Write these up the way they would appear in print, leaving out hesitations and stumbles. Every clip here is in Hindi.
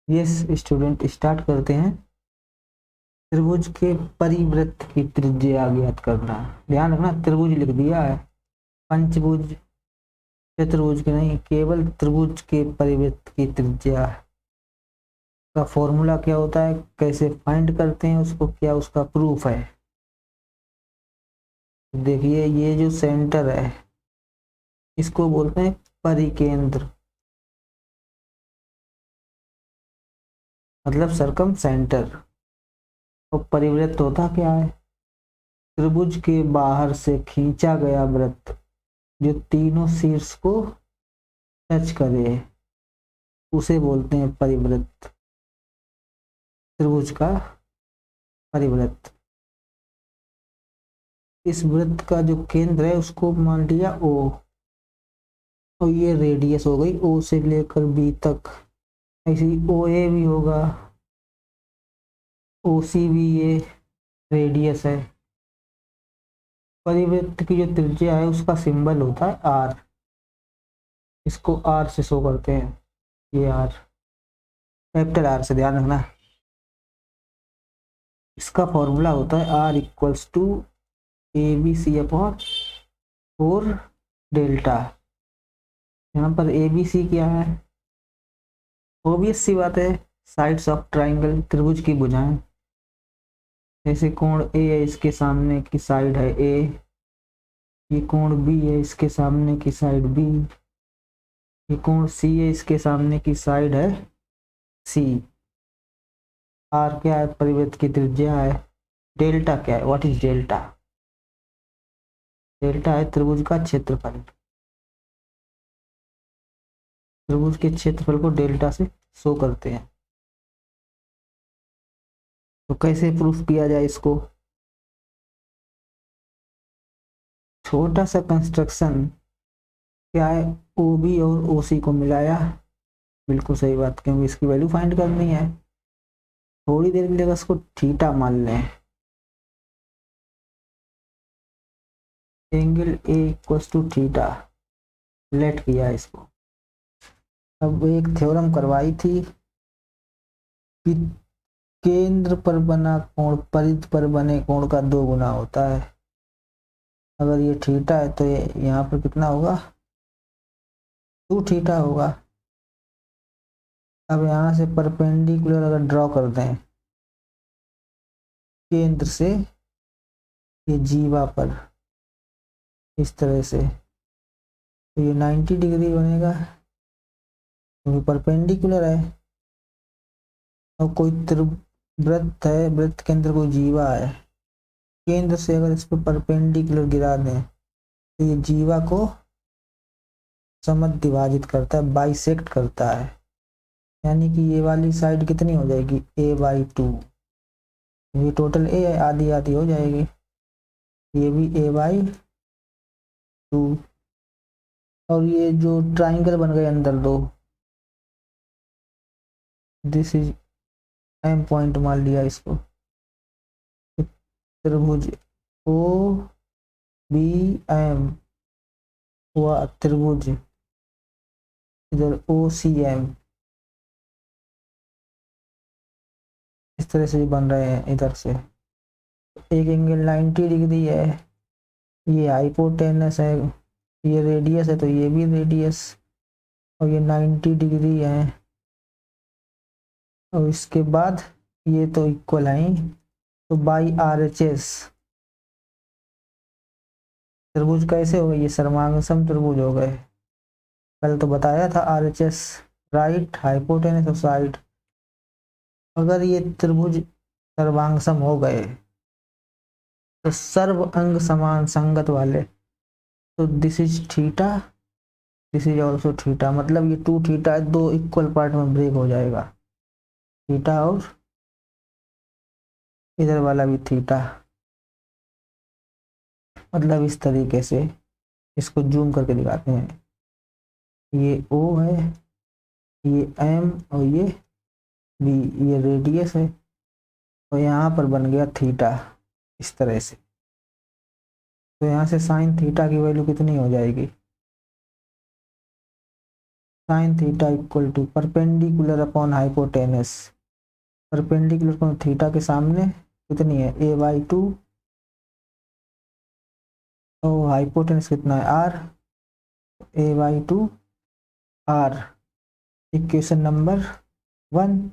यस स्टूडेंट, स्टार्ट करते हैं। त्रिभुज के परिवृत्त की त्रिज्या ज्ञात करना। ध्यान रखना, त्रिभुज लिख दिया है, पंचभुज चतुर्भुज के नहीं, केवल त्रिभुज के परिवृत्त की त्रिज्या का फॉर्मूला क्या होता है, कैसे फाइंड करते हैं उसको, क्या उसका प्रूफ है। देखिए ये जो सेंटर है इसको बोलते हैं परिकेंद्र, मतलब सरकम सेंटर। तो परिवृत्त होता क्या है, त्रिभुज के बाहर से खींचा गया वृत्त जो तीनों शीर्ष को टच करे उसे बोलते हैं परिवृत्त, त्रिभुज का परिवृत्त। इस वृत्त का जो केंद्र है उसको मान लिया ओ, और ये रेडियस हो गई ओ से लेकर बी तक। ऐसे ही ओ ए भी होगा, ओ सी भी ये रेडियस है। परिवृत्त की जो त्रिज्या है उसका सिंबल होता है आर, इसको आर से शो करते हैं, ये आर, कैपिटल आर से, ध्यान रखना। इसका फॉर्मूला होता है R equals to A B C upon 4 delta. यहाँ पर ए बी सी क्या है, ऑब्वियस सी बात है, साइड्स ऑफ ट्राइंगल, त्रिभुज की भुजाएं। जैसे कोण ए है इसके सामने की साइड है ए, ये कोण बी है इसके सामने की साइड बी, ये कोण सी है इसके सामने की साइड है सी। आर क्या है, परिवृत्त की त्रिज्या है। डेल्टा क्या है, व्हाट इज डेल्टा, डेल्टा है त्रिभुज का क्षेत्रफल। त्रिभुज के क्षेत्रफल को डेल्टा से शो करते हैं। तो कैसे प्रूफ किया जाए इसको, छोटा सा कंस्ट्रक्शन क्या है, ओ बी और ओ सी को मिलाया, बिल्कुल सही बात, क्योंकि इसकी वैल्यू फाइंड करनी है। थोड़ी देर के लिए इसको थीटा मान लें, angle A equals to theta, let किया इसको। अब एक थ्योरम करवाई थी कि केंद्र पर बना कोण परिध पर बने कोण का 2 गुना होता है। अगर ये थीटा है तो ये यहाँ पर कितना होगा, 2 थीटा होगा। अब यहाँ से परपेंडिकुलर अगर ड्रॉ कर दें केंद्र से ये जीवा पर इस तरह से, तो ये 90 डिग्री बनेगा क्योंकि परपेंडिकुलर है। और कोई वृत्त है, वृत्त के अंदर कोई जीवा है, केंद्र से अगर इस पर परपेंडिकुलर गिरा दें तो ये जीवा को समद्विभाजित करता है, बाइसेक्ट करता है। यानी कि ये वाली साइड कितनी हो जाएगी, a/2, ये टोटल ए है, आधी आधी हो जाएगी, ये भी a/2। और ये जो ट्राइंगल बन गए अंदर दो, दिस इज एम पॉइंट मान लिया इसको, त्रिभुज ओ बी एम हुआ त्रिभुज इधर ओ सी एम, इस तरह से बन रहे हैं इधर से। एक एंगल 90 डिग्री है, ये हाइपोटेनस है, ये रेडियस है तो ये भी रेडियस, और ये 90 डिग्री है। और इसके बाद ये तो इक्वल है, तो बाई आर एच एस त्रिभुज कैसे हो गए, ये सर्वांगसम त्रिभुज हो गए। कल तो बताया था R H S, right, hypotenuse और साइड। अगर ये त्रिभुज सर्वांगसम हो गए तो सर्व अंग समान संगत वाले, तो this is theta, this is also theta, मतलब ये 2 थीटा 2 इक्वल पार्ट में ब्रेक हो जाएगा, थीटा और इधर वाला भी थीटा। मतलब इस तरीके से इसको जूम करके दिखाते हैं, ये ओ है, ये एम और ये बी, ये रेडियस है, और यहाँ पर बन गया थीटा इस तरह से। तो यहाँ से साइन थीटा की वैल्यू कितनी हो जाएगी, sine theta equal to perpendicular upon hypotenuse, perpendicular को थीटा के सामने कितनी है a/2 और हाइपोटेनस कितना है r, a/2 r। Equation number 1।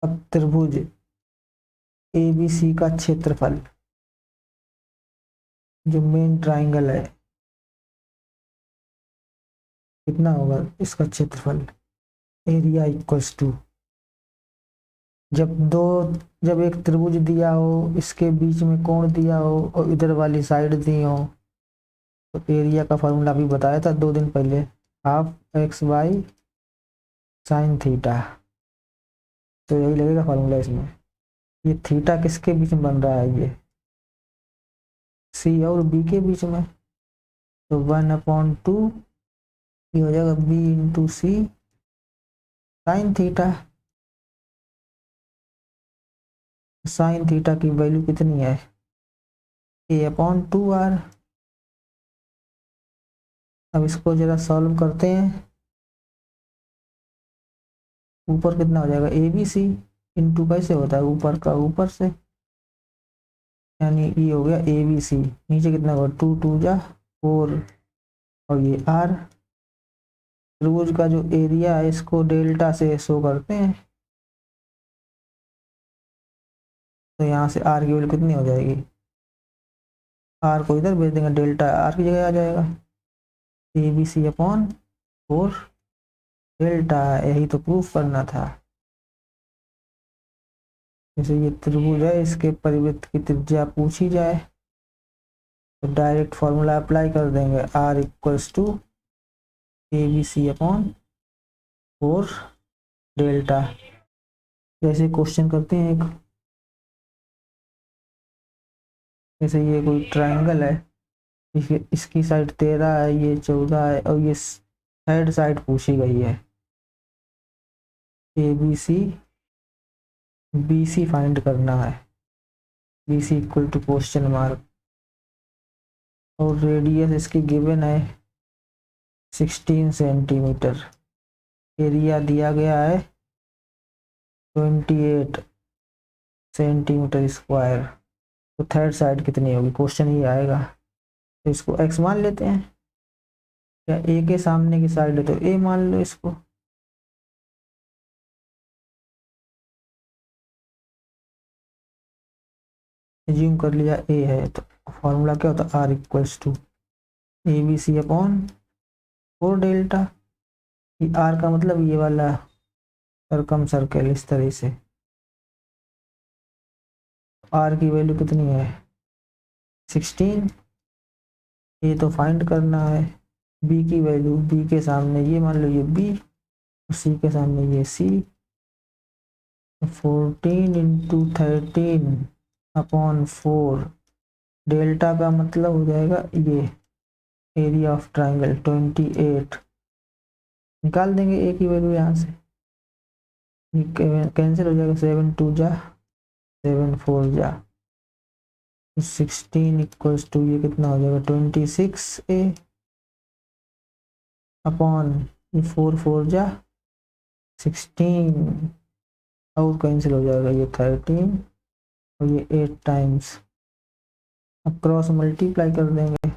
अब त्रिभुज ABC का क्षेत्रफल जो मेन ट्राइंगल है कितना होगा इसका क्षेत्रफल, एरिया इक्वल्स टू जब एक त्रिभुज दिया हो, इसके बीच में कोण दिया हो और इधर वाली साइड दी हो, तो एरिया का फॉर्मूला भी बताया था 2 दिन पहले, half X Y sine theta. तो यही लगेगा फॉर्मूला इसमें। ये थीटा किसके बीच में बन रहा है, ये सी और बी के बीच में, तो 1/2 ये हो जाएगा b इंटू सी साइन थीटा। साइन थीटा की वैल्यू कितनी है a/2r। अब इसको जरा सॉल्व करते हैं। ऊपर कितना हो जाएगा ABC इंटू कैसे होता है ऊपर का ऊपर से, यानी ये हो गया ABC, नीचे कितना होगा 2 2 जा 4 और ये r। त्रिभुज का जो एरिया है इसको डेल्टा से शो करते हैं, तो यहाँ से r की वैल्यू कितनी हो जाएगी, r को इधर भेज देंगे, डेल्टा r की जगह आ जाएगा ABC/4 डेल्टा। यही तो प्रूफ करना था। जैसे ये त्रिभुज है, इसके परिवृत्त की त्रिज्या पूछी जाए तो डायरेक्ट फॉर्मूला अप्लाई कर देंगे, r equals to ABC/4 delta. जैसे क्वेश्चन करते हैं एक, जैसे ये कोई ट्रायंगल है, इसकी साइड 13 है, ये 14 है और ये थर्ड साइड पूछी गई है, ABC BC फाइंड करना है, BC equal to question mark, और रेडियस इसकी गिवन है 16 सेंटीमीटर, एरिया दिया गया है 28 सेंटीमीटर स्क्वायर, तो थर्ड साइड कितनी होगी क्वेश्चन ही आएगा। तो इसको x मान लेते हैं, या a के सामने की साइड है तो a मान लो इसको। एज्यूम कर लिया a है, तो फॉर्मूला क्या होता है r equals to ABC/4 delta. r का मतलब ये वाला सरकम सर्कल, इस तरह से r की वैल्यू कितनी है 16, ये तो फाइंड करना है। b की वैल्यू, b के सामने ये मान लो ये b, c के सामने ये c, 14 इंटू 13/4 डेल्टा का मतलब हो जाएगा ये एरिया ऑफ ट्राइंगल 28। निकाल देंगे a की वैल्यू यहाँ से, कैंसिल हो जाएगा, 7 2 जा 7 4 जा 16 इक्वल्स टू ये कितना हो जाएगा 26a अपॉन ये 4 4 जा 16 और कैंसिल हो जाएगा ये 13 और ये 8 टाइम्स। अब क्रॉस मल्टीप्लाई कर देंगे,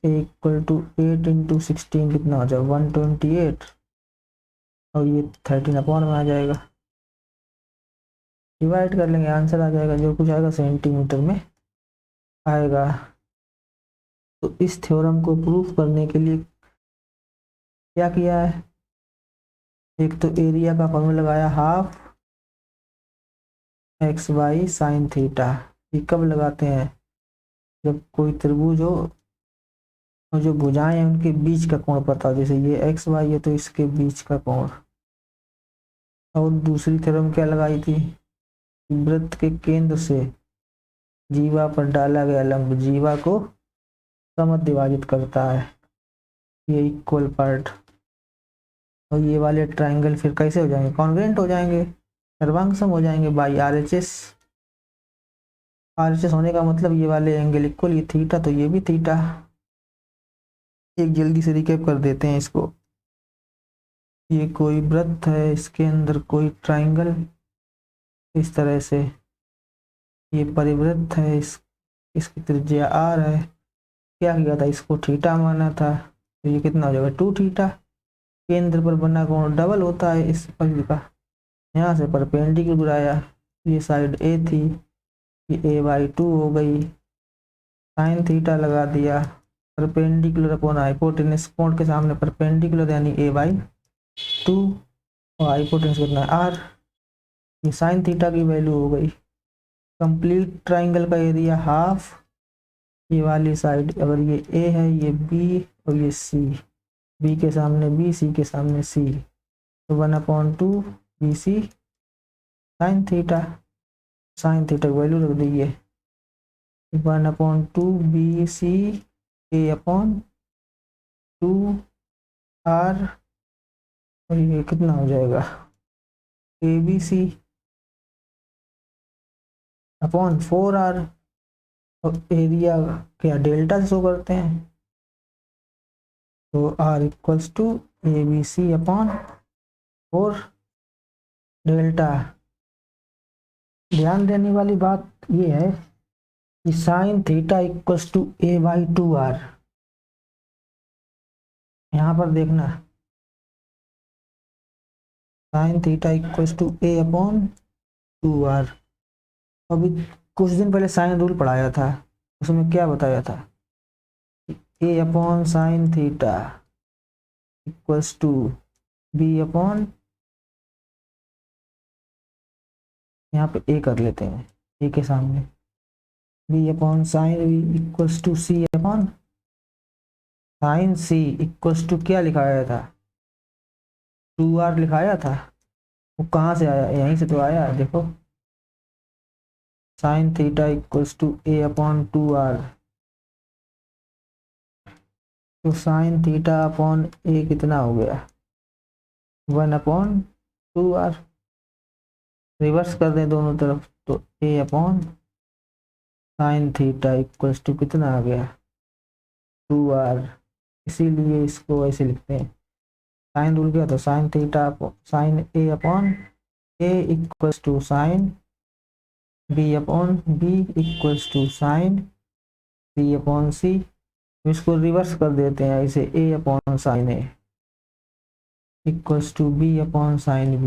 इक्वल टू 8 इंटू 16 कितना हो जाएगा 128 और ये 13 अपॉन में आ जाएगा, डिवाइड कर लेंगे, आंसर आ जाएगा, जो कुछ आएगा सेंटीमीटर में आएगा। तो इस थ्योरम को प्रूफ करने के लिए क्या किया है, एक तो एरिया का फॉर्मूला लगाया half X Y sine theta. ये कब लगाते हैं, जब कोई त्रिभुज हो और जो भुजाएं हैं उनके बीच का कोण पता हो, जैसे ये एक्स वाई है तो इसके बीच का कोण। और दूसरी थ्योरम क्या लगाई थी, वृत्त के केंद्र से जीवा पर डाला गया लंब जीवा को समद्विभाजित विभाजित करता है, ये इक्वल पार्ट। और ये वाले ट्राइंगल फिर कैसे हो जाएंगे, कॉन्ग्रुएंट हो जाएंगे, सर्वांगसम हो जाएंगे बाई RHS। RHS होने का मतलब ये वाले एंगल इक्वल, ये थीटा तो ये भी थीटा। एक जल्दी से रिकैप कर देते हैं इसको, ये कोई वृत्त है, इसके अंदर कोई ट्राइंगल इस तरह से, ये परिवृत्त है, इसकी त्रिज्या आर है। क्या किया था, इसको थीटा माना था, तो ये कितना हो जाएगा 2 थीटा। केंद्र पर बना कोण डबल होता है इस परिधि का। यहाँ से परपेंडिकुलर आया, ये साइड ए थी, ये a/2 हो गई, साइन थीटा लगा दिया, परपेंडिकुलर अपॉन हाइपोटेनस, कोण के सामने परपेंडिकुलर यानी a/2, और हाइपोटेनस कितना है आर, ये साइन थीटा की वैल्यू हो गई। कंप्लीट ट्राइंगल का एरिया हाफ, ये वाली साइड अगर ये ए है, ये बी और ये सी, बी के सामने बी, सी के सामने सी, तो 1/2 B C sine theta, sine theta की वैल्यू रख दी है 1/2 बी सी a/2 आर, और ये कितना हो जाएगा ए बी सी अपॉन 4r, और एरिया क्या डेल्टा से शो करते हैं, तो r equals to A B C upon 4 delta. ध्यान देने वाली बात ये है कि sine theta equals to a/2r, यहाँ पर देखना sine theta equals to a/2r। अभी कुछ दिन पहले साइन रूल पढ़ाया था, उसमें क्या बताया था, a/sin theta equals to b/, यहाँ पे a कर लेते हैं, a के सामने b/sin v equals to sin c equals to क्या लिखाया था, 2r लिखाया था, वो कहाँ से आया, यहीं से तो आया, देखो sine theta equals to a/2r, तो साइन थीटा अपॉन ए कितना हो गया 1/2r, रिवर्स कर दें दोनों तरफ, तो a/sin थीटा इक्वल्स टू कितना आ गया 2r, इसीलिए इसको ऐसे लिखते हैं। साइन रूल क्या था, sine theta sine a/a equals to sine b/b equals to sine c/c, इसको रिवर्स कर देते हैं ऐसे, a/sin a equals to b/sin b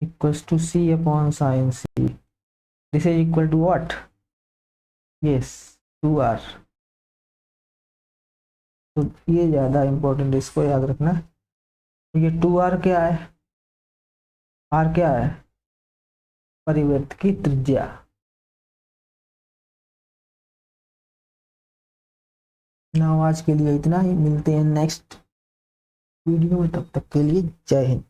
equals to c/sin c, this is equal to what, yes 2r। तो ये ज़्यादा इम्पोर्टेंट, इसको याद रखना। तो ये 2r क्या है, r क्या है, परिवृत्त की त्रिज्या। ना आज के लिए इतना ही, मिलते हैं नेक्स्ट वीडियो में, तब तक के लिए जय हिंद।